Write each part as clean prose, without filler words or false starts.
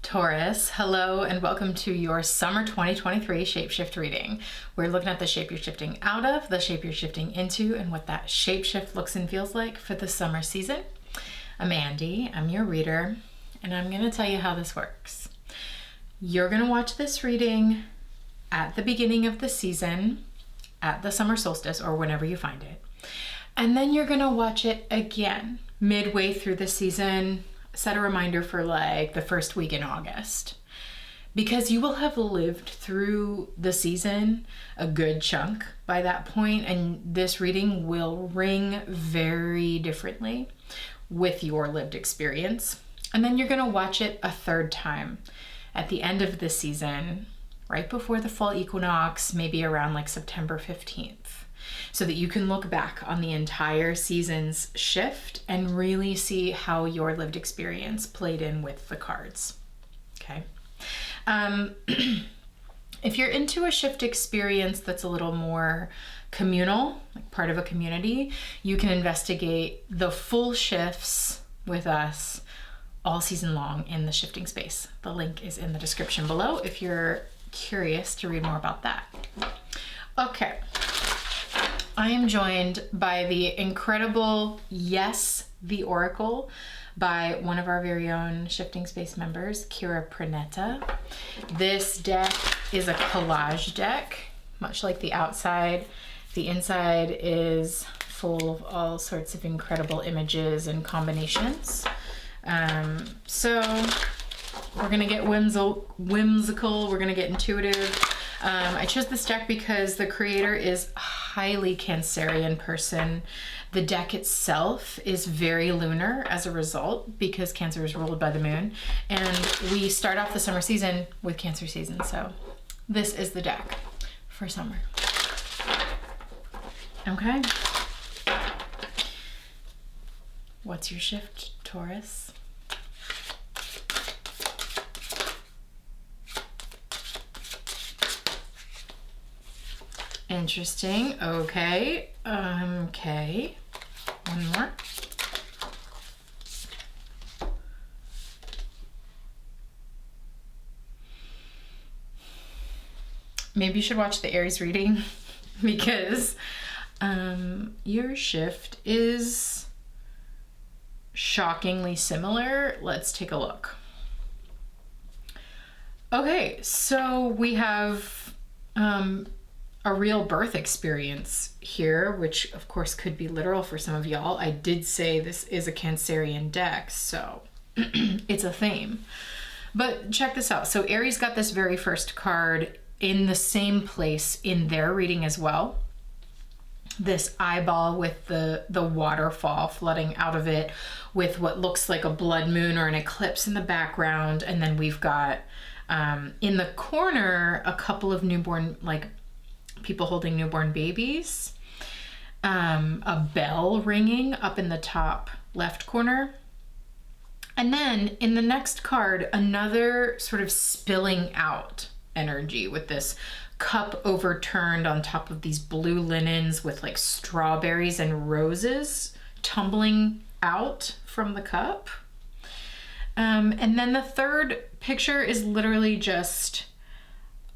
Taurus, hello and welcome to your summer 2023 shapeshift reading. We're looking at the shape you're shifting out of, the shape you're shifting into, and what that shapeshift looks and feels like for the summer season. I'm Andy, I'm your reader, and I'm going to tell you how this works. You're going to watch this reading at the beginning of the season, at the summer solstice, or whenever you find it. And then you're going to watch it again midway through the season. Set a reminder for like the first week in August, because you will have lived through the season a good chunk by that point, and this reading will ring very differently with your lived experience. And then you're going to watch it a third time at the end of the season, right before the fall equinox, maybe around like September 15th. So that you can look back on the entire season's shift and really see how your lived experience played in with the cards. Okay. If you're into a shift experience that's a little more communal, like part of a community, you can investigate the full shifts with us all season long in the shifting space. The link is in the description below if you're curious to read more about that. Okay. I am joined by the incredible Yes, the Oracle by one of our very own Shifting Space members, Kira Pranetta. This deck is a collage deck, much like the outside. The inside is full of all sorts of incredible images and combinations. So we're gonna get whimsical, we're gonna get intuitive. I chose this deck because the creator is a highly Cancerian person. The deck itself is very lunar as a result, because Cancer is ruled by the moon. And we start off the summer season with Cancer season. So this is the deck for summer. Okay. What's your shift, Taurus? Interesting. Okay. Okay. One more. Maybe you should watch the Aries reading because your shift is shockingly similar. Let's take a look. Okay, so we have a real birth experience here, which of course could be literal for some of y'all. I did say this is a Cancerian deck, so it's a theme. But check this out. So Aries got this very first card in the same place in their reading as well. This eyeball with the waterfall flooding out of it with what looks like a blood moon or an eclipse in the background. And then we've got in the corner a couple of newborn, like people holding newborn babies, a bell ringing up in the top left corner. And then in the next card, another sort of spilling out energy with this cup overturned on top of these blue linens with like strawberries and roses tumbling out from the cup. And then the third picture is literally just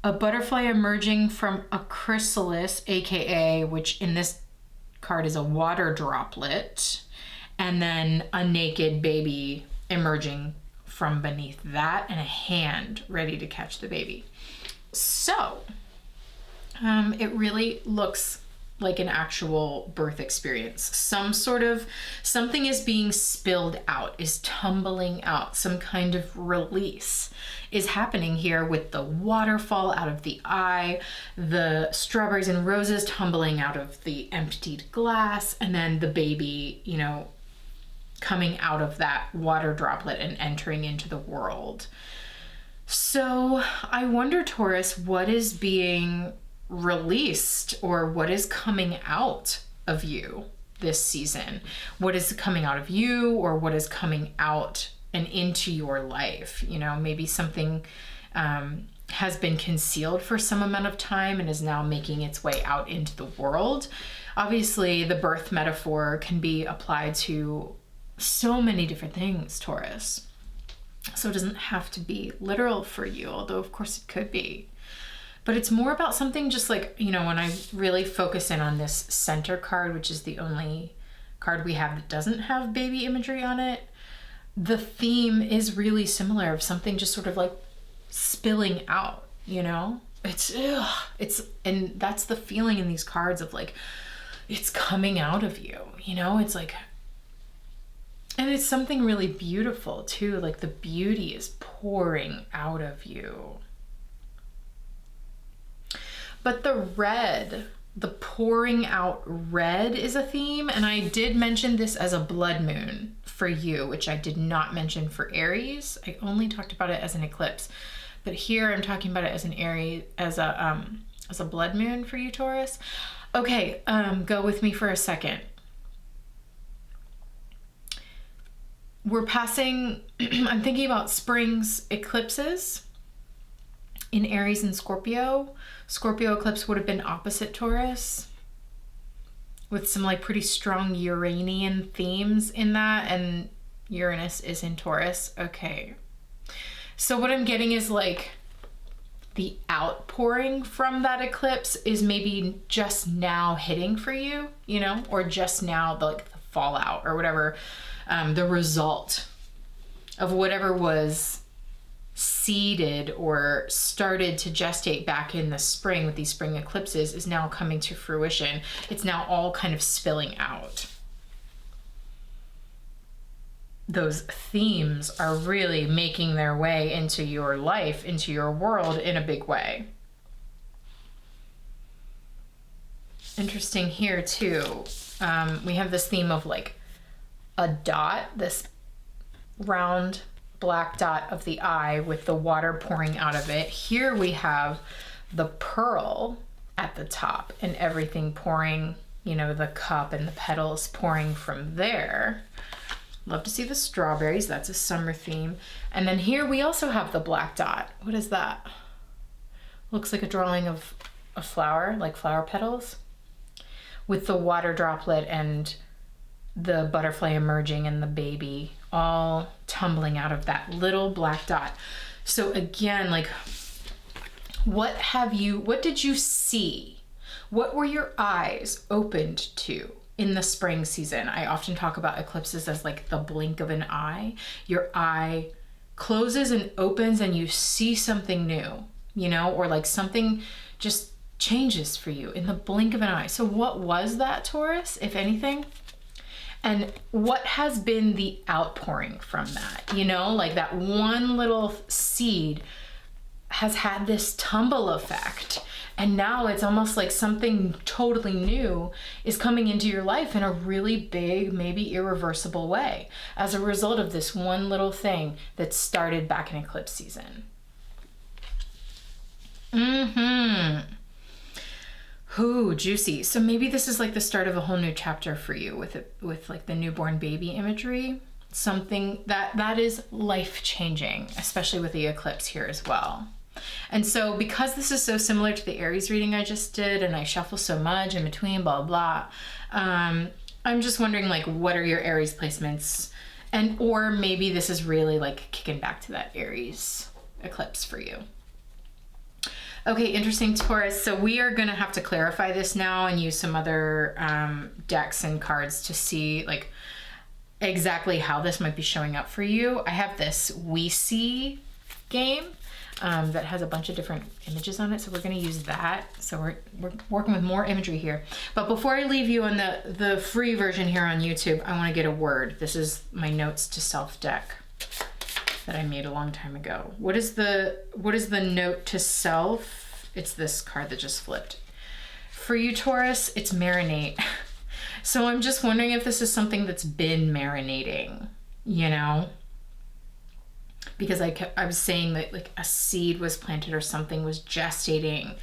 a butterfly emerging from a chrysalis, aka, which in this card is a water droplet, and then a naked baby emerging from beneath that, and a hand ready to catch the baby. So it really looks like an actual birth experience. Something is being spilled out, is tumbling out, some kind of release is happening here with the waterfall out of the eye, the strawberries and roses tumbling out of the emptied glass, and then the baby, you know, coming out of that water droplet and entering into the world. So I wonder, Taurus, what is being released or what is coming out of you this season? What is coming out of you, or what is coming out and into your life? You know, maybe something has been concealed for some amount of time and is now making its way out into the world. Obviously, the birth metaphor can be applied to so many different things, Taurus. So it doesn't have to be literal for you, although of course it could be. But it's more about something just like, you know, when I really focus in on this center card, which is the only card we have that doesn't have baby imagery on it, the theme is really similar of something just sort of like spilling out, you know? And that's the feeling in these cards of like, it's coming out of you, you know? It's like, and it's something really beautiful too. Like the beauty is pouring out of you. But the red, the pouring out red is a theme. And I did mention this as a blood moon for you, which I did not mention for Aries. I only talked about it as an eclipse. But here I'm talking about it as an Aries, as a blood moon for you, Taurus. Okay, go with me for a second. We're passing, I'm thinking about spring's eclipses in Aries and Scorpio. Scorpio eclipse would have been opposite Taurus with some like pretty strong Uranian themes in that, and Uranus is in Taurus. Okay. So what I'm getting is like the outpouring from that eclipse is maybe just now hitting for you, you know, or just now the fallout or whatever, the result of whatever was seeded or started to gestate back in the spring with these spring eclipses is now coming to fruition. It's now all kind of spilling out. Those themes are really making their way into your life, into your world in a big way. Interesting here too. We have this theme of like a dot, this round black dot of the eye with the water pouring out of it. Here we have the pearl at the top and everything pouring, you know, the cup and the petals pouring from there. Love to see the strawberries. That's a summer theme. And then here we also have the black dot. What is that? Looks like a drawing of a flower, like flower petals, with the water droplet and the butterfly emerging and the baby all tumbling out of that little black dot. So again, like, what did you see? What were your eyes opened to in the spring season? I often talk about eclipses as like the blink of an eye. Your eye closes and opens and you see something new, you know, or like something just changes for you in the blink of an eye. So what was that, Taurus, if anything? And what has been the outpouring from that? You know, like that one little seed has had this tumble effect. And now it's almost like something totally new is coming into your life in a really big, maybe irreversible way as a result of this one little thing that started back in eclipse season. Ooh, juicy. So maybe this is like the start of a whole new chapter for you with like the newborn baby imagery. Something that is life-changing, especially with the eclipse here as well. And so because this is so similar to the Aries reading I just did, and I shuffle so much in between, blah, blah, I'm just wondering, like, what are your Aries placements? Or maybe this is really like kicking back to that Aries eclipse for you. Okay, interesting, Taurus. So we are gonna have to clarify this now and use some other decks and cards to see like exactly how this might be showing up for you. I have this We See game that has a bunch of different images on it, so we're gonna use that. So we're working with more imagery here. But before I leave you on the free version here on YouTube, I wanna get a word. This is my Notes to Self deck that I made a long time ago. What is the note to self? It's this card that just flipped. For you, Taurus, it's marinate. So I'm just wondering if this is something that's been marinating, you know? Because I was saying that like a seed was planted or something was gestating,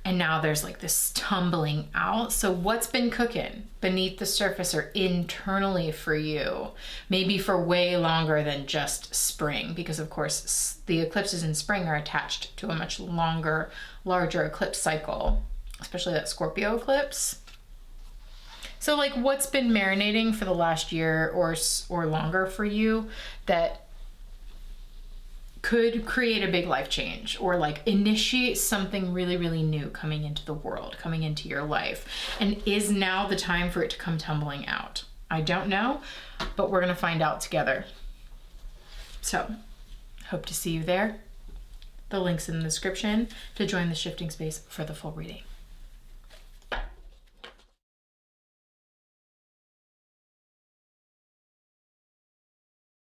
and now there's like this tumbling out. So what's been cooking beneath the surface or internally for you, maybe for way longer than just spring, because of course the eclipses in spring are attached to a much longer, larger eclipse cycle, especially that Scorpio eclipse. So like what's been marinating for the last year or longer for you that could create a big life change, or like initiate something really, really new coming into the world, coming into your life. And is now the time for it to come tumbling out? I don't know, but we're gonna find out together. So, hope to see you there. The link's in the description to join the shifting space for the full reading.